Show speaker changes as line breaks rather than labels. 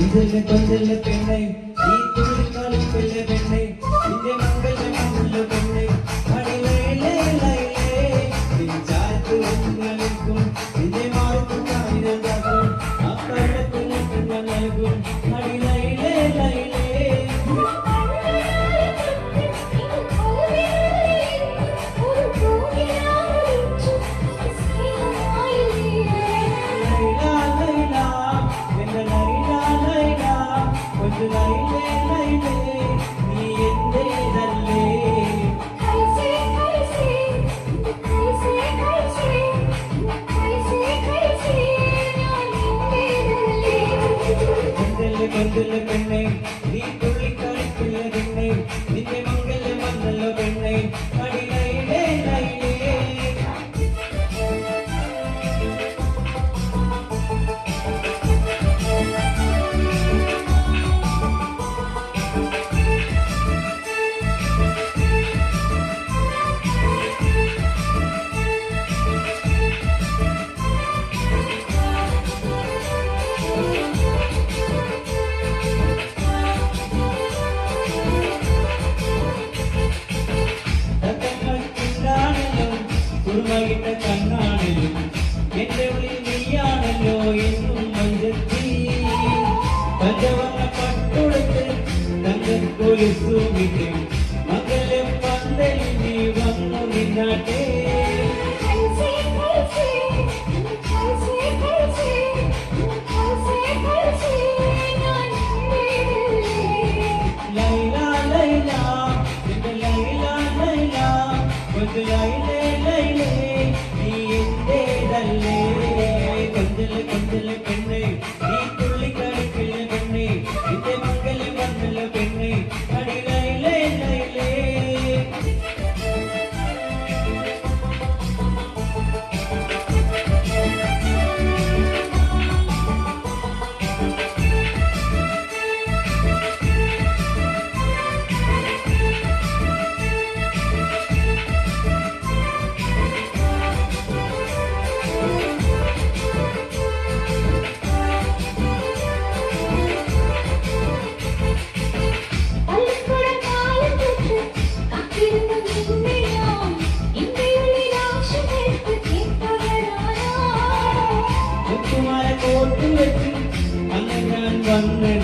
കൊഞ്ചല്ല പെണ്ണെ ഈ തുള്ളിക്കാലം പെണ്ണെ പെണ്ണെ നിന്റെ മംഗളമുള്ള പെണ്ണെ അടിലയിലേ ചായത്ത് നൽകും നിന്റെ മാർക്ക് കാണിനാകും ആ കള്ളത്തിന് നൽകും അടിലയിലേ കൊഞ്ചല്ല പെണ്ണെ നീ തുള്ളിക്കളിക്കുള്ള പെണ്ണെ നിന്റെ മംഗല്യം വന്നല്ലോ പെണ്ണെ അടിലയിലേ കുറുമയിട്ട കണ്ണാണല്ലോ എന്റെ ഉള്ളിൽ നീയാണല്ലോ എന്നും മഞ്ചത്തി പഞ്ചവർണ്ണ പട്ടുടുത്ത് തങ്കക്കൊലുസുമിട്ട് മകളെ പന്തലിൽ നീ വന്നു നിന്നാട്ടെ ലൈല ലൈല എന്റെ ലൈല ലൈല കൊഞ്ച് ലൈലേ നീ എന്റേതല്ലേ കൊഞ്ചല്ല പെണ്ണെ നീ തുള്ളിക്കളിക്കുള്ള പെണ്ണെ നിന്റെ മംഗല്യം വന്നല്ലോ പെണ്ണെ അടിലയിലേ കോട്ട് വെച്ച് അന്ന് ഞാൻ വന്നിട